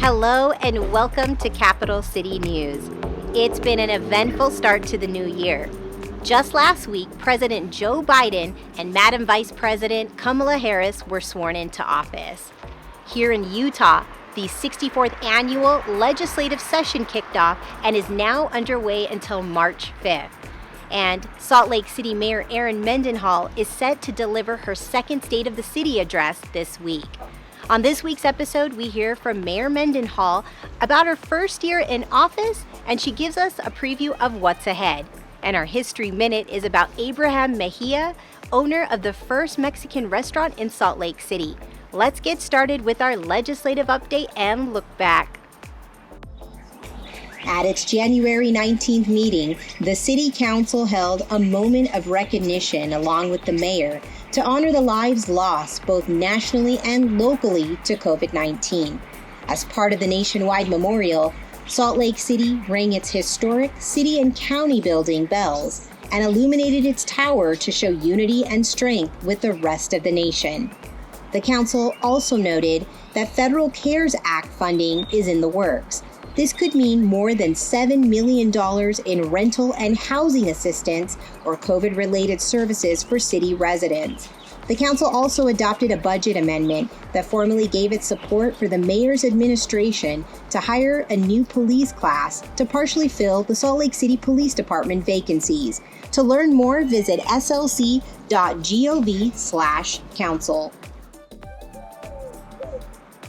Hello and welcome to Capital City News. It's been an eventful start to the new year. Just last week, President Joe Biden and Madam Vice President Kamala Harris were sworn into office. Here in Utah, the 64th annual legislative session kicked off and is now underway until March 5th. And Salt Lake City Mayor Erin Mendenhall is set to deliver her second State of the City address this week. On this week's episode, we hear from Mayor Mendenhall about her first year in office, and she gives us a preview of what's ahead. And our History Minute is about Abraham Mejia, owner of the first Mexican restaurant in Salt Lake City. Let's get started with our legislative update and look back. At its January 19th meeting, the City Council held a moment of recognition along with the mayor to honor the lives lost both nationally and locally to COVID-19. As part of the nationwide memorial, Salt Lake City rang its historic city and county building bells and illuminated its tower to show unity and strength with the rest of the nation. The council also noted that federal CARES Act funding is in the works. This could mean more than $7 million in rental and housing assistance or COVID-related services for city residents. The council also adopted a budget amendment that formally gave its support for the mayor's administration to hire a new police class to partially fill the Salt Lake City Police Department vacancies. To learn more, visit slc.gov/council.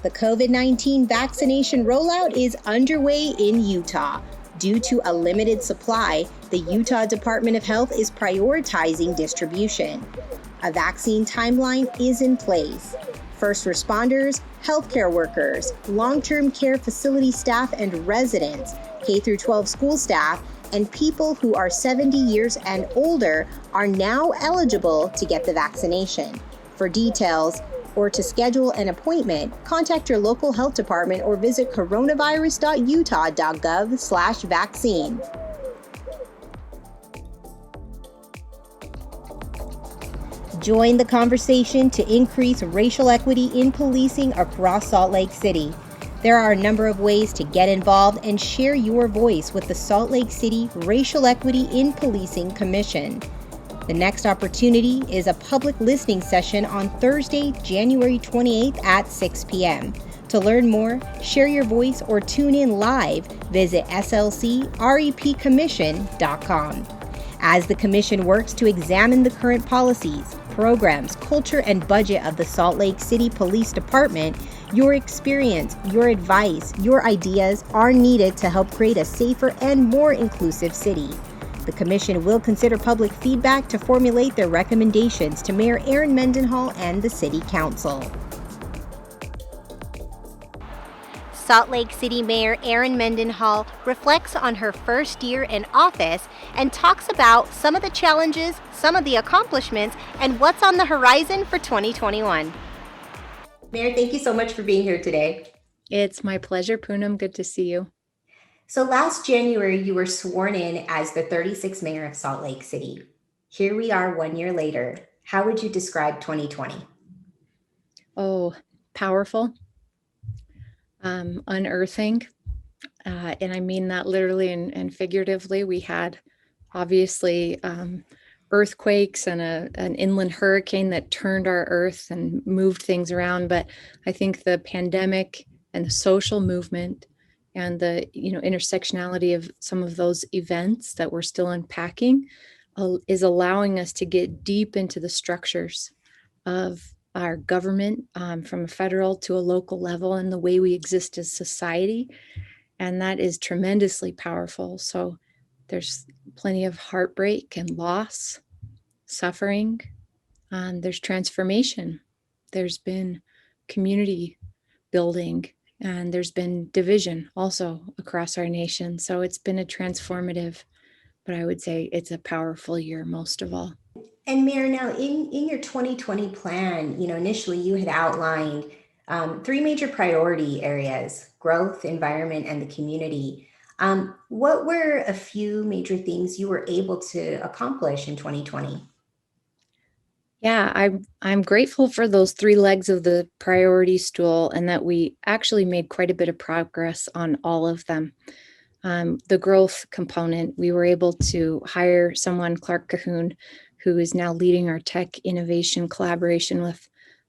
The COVID-19 vaccination rollout is underway in Utah. Due to a limited supply, the Utah Department of Health is prioritizing distribution. A vaccine timeline is in place. First responders, healthcare workers, long-term care facility staff and residents, K-12 school staff, and people who are 70 years and older are now eligible to get the vaccination. For details, or to schedule an appointment, contact your local health department or visit coronavirus.utah.gov/vaccine. Join the conversation to increase racial equity in policing across Salt Lake City. There are a number of ways to get involved and share your voice with the Salt Lake City Racial Equity in Policing Commission. The next opportunity is a public listening session on Thursday, January 28th at 6 p.m. To learn more, share your voice, or tune in live, visit slcrepcommission.com. As the commission works to examine the current policies, programs, culture, and budget of the Salt Lake City Police Department, your experience, your advice, your ideas are needed to help create a safer and more inclusive city. The Commission will consider public feedback to formulate their recommendations to Mayor Erin Mendenhall and the City Council. Salt Lake City Mayor Erin Mendenhall reflects on her first year in office and talks about some of the challenges, some of the accomplishments, and what's on the horizon for 2021. Mayor, thank you so much for being here today. It's my pleasure, Poonam. Good to see you. So last January, you were sworn in as the 36th mayor of Salt Lake City. Here we are 1 year later. How would you describe 2020? Oh, powerful, unearthing, and I mean that literally and figuratively. We had obviously earthquakes and an inland hurricane that turned our earth and moved things around. But I think the pandemic and the social movement and the intersectionality of some of those events that we're still unpacking is allowing us to get deep into the structures of our government, from a federal to a local level, and the way we exist as society. And that is tremendously powerful. So there's plenty of heartbreak and loss, suffering, and there's transformation. There's been community building, and there's been division also across our nation. So it's been a transformative, but I would say it's a powerful year most of all. And Mayor, now in your 2020 plan, initially you had outlined 3 major priority areas: growth, environment, and the community. What were a few major things you were able to accomplish in 2020? Yeah, I'm grateful for those three legs of the priority stool and that we actually made quite a bit of progress on all of them. The growth component, we were able to hire someone, Clark Cahoon, who is now leading our tech innovation collaboration with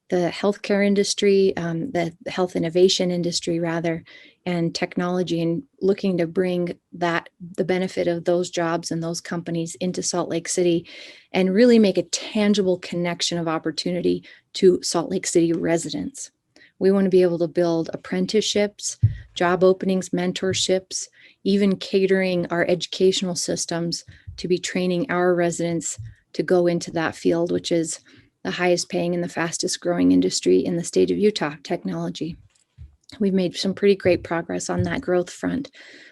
the healthcare industry, the health innovation industry, rather, and technology, and looking to bring the benefit of those jobs and those companies into Salt Lake City and really make a tangible connection of opportunity to Salt Lake City residents. We want to be able to build apprenticeships, job openings, mentorships, even catering our educational systems to be training our residents to go into that field, which is the highest paying and the fastest growing industry in the state of Utah, technology. We've made some pretty great progress on that growth front.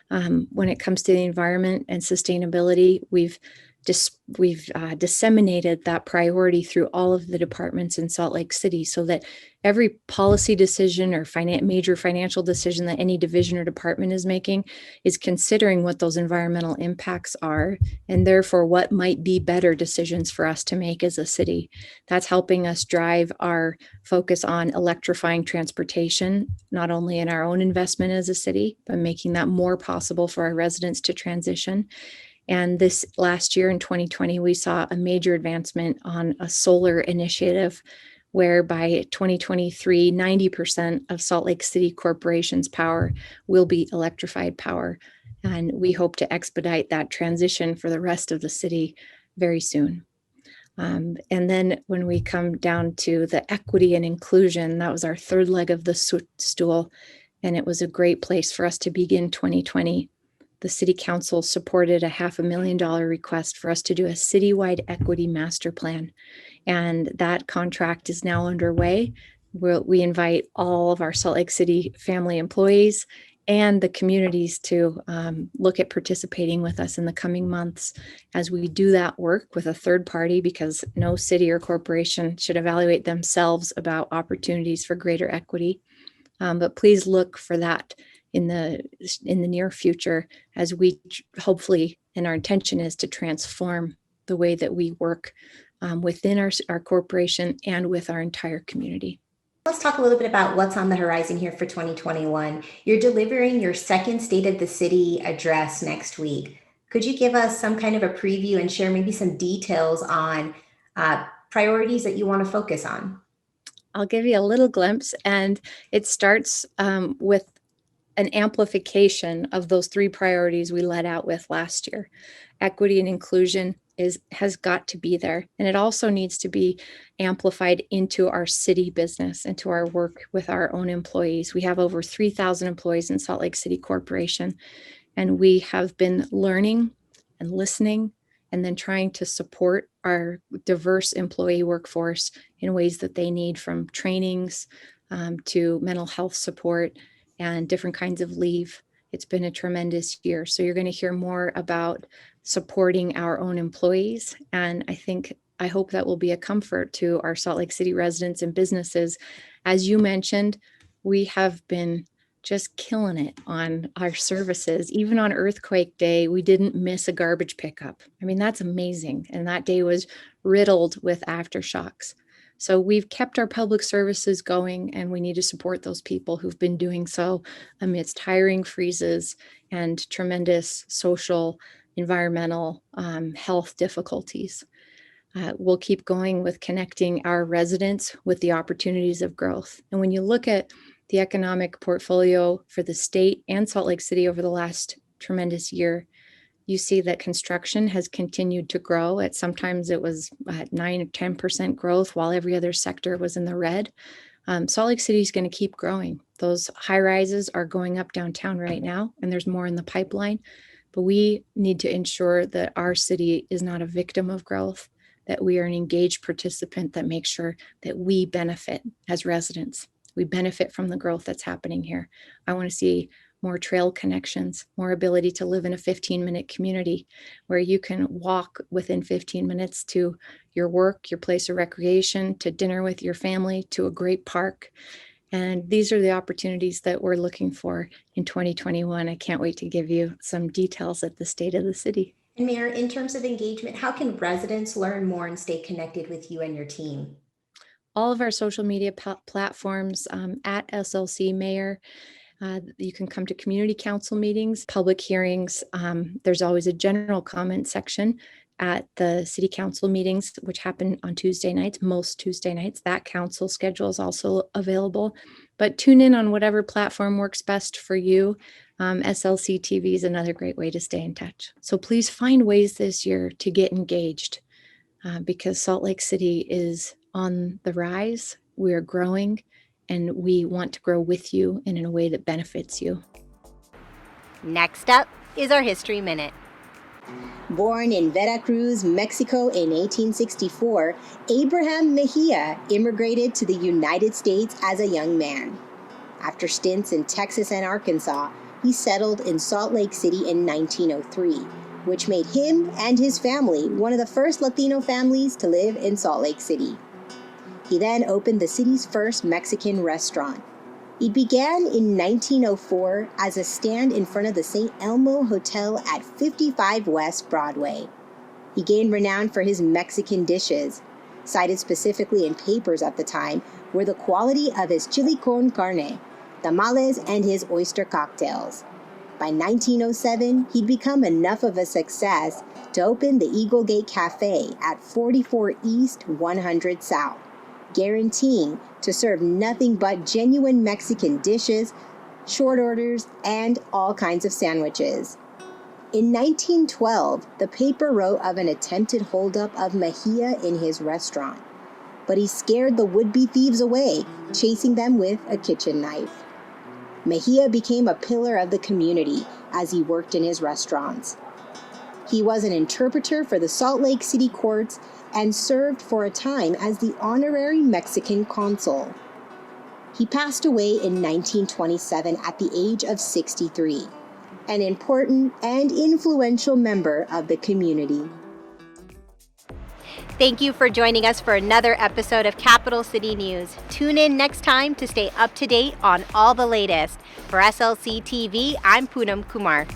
When it comes to the environment and sustainability, we've disseminated that priority through all of the departments in Salt Lake City so that every policy decision or major financial decision that any division or department is making is considering what those environmental impacts are and therefore what might be better decisions for us to make as a city. That's helping us drive our focus on electrifying transportation, not only in our own investment as a city, but making that more possible for our residents to transition. And this last year in 2020, we saw a major advancement on a solar initiative where by 2023, 90% of Salt Lake City Corporation's power will be electrified power. And we hope to expedite that transition for the rest of the city very soon. And then when we come down to the equity and inclusion, that was our third leg of the stool. And it was a great place for us to begin 2020. The City Council supported a $500,000 request for us to do a citywide equity master plan. And that contract is now underway. We invite all of our Salt Lake City family employees and the communities to look at participating with us in the coming months as we do that work with a third party, because no city or corporation should evaluate themselves about opportunities for greater equity. But please look for that in the near future as we hopefully, and our intention is to transform the way that we work within our corporation and with our entire community. Let's talk a little bit about what's on the horizon here for 2021. You're delivering your second State of the City address next week. Could you give us some kind of a preview and share maybe some details on priorities that you want to focus on? I'll give you a little glimpse, and it starts with an amplification of those three priorities we led out with last year. Equity and inclusion has got to be there, and it also needs to be amplified into our city business, into our work with our own employees. We have over 3,000 employees in Salt Lake City Corporation, and we have been learning and listening and then trying to support our diverse employee workforce in ways that they need, from trainings to mental health support and different kinds of leave. It's been a tremendous year. So you're going to hear more about supporting our own employees. And I hope that will be a comfort to our Salt Lake City residents and businesses. As you mentioned, we have been just killing it on our services. Even on Earthquake Day, we didn't miss a garbage pickup. I mean, that's amazing. And that day was riddled with aftershocks. So we've kept our public services going, and we need to support those people who've been doing so amidst hiring freezes and tremendous social, environmental, health difficulties. We'll keep going with connecting our residents with the opportunities of growth. And when you look at the economic portfolio for the state and Salt Lake City over the last tremendous year, you see that construction has continued to grow. Sometimes it was at 9 or 10% growth while every other sector was in the red. Salt Lake City is going to keep growing. Those high rises are going up downtown right now, and there's more in the pipeline. But we need to ensure that our city is not a victim of growth, that we are an engaged participant that makes sure that we benefit as residents. We benefit from the growth that's happening here. I want to see more trail connections, more ability to live in a 15-minute community where you can walk within 15 minutes to your work, your place of recreation, to dinner with your family, to a great park. And these are the opportunities that we're looking for in 2021. I can't wait to give you some details at the State of the City. And Mayor, in terms of engagement, how can residents learn more and stay connected with you and your team? All of our social media platforms at SLC Mayor. You can come to community council meetings, public hearings. There's always a general comment section at the city council meetings, which happen on Tuesday nights, most Tuesday nights. That council schedule is also available. But tune in on whatever platform works best for you. SLC TV is another great way to stay in touch. So please find ways this year to get engaged because Salt Lake City is on the rise. We are growing, and we want to grow with you and in a way that benefits you. Next up is our History Minute. Born in Veracruz, Mexico in 1864, Abraham Mejia immigrated to the United States as a young man. After stints in Texas and Arkansas, he settled in Salt Lake City in 1903, which made him and his family one of the first Latino families to live in Salt Lake City. He then opened the city's first Mexican restaurant. It began in 1904 as a stand in front of the St. Elmo Hotel at 55 West Broadway. He gained renown for his Mexican dishes. Cited specifically in papers at the time were the quality of his chili con carne, tamales, and his oyster cocktails. By 1907, he'd become enough of a success to open the Eagle Gate Cafe at 44 East, 100 South, guaranteeing to serve nothing but genuine Mexican dishes, short orders, and all kinds of sandwiches. In 1912, the paper wrote of an attempted holdup of Mejia in his restaurant, but he scared the would-be thieves away, chasing them with a kitchen knife. Mejia became a pillar of the community as he worked in his restaurants. He was an interpreter for the Salt Lake City courts and served for a time as the honorary Mexican consul. He passed away in 1927 at the age of 63, an important and influential member of the community. Thank you for joining us for another episode of Capital City News. Tune in next time to stay up to date on all the latest. For SLC TV, I'm Poonam Kumar.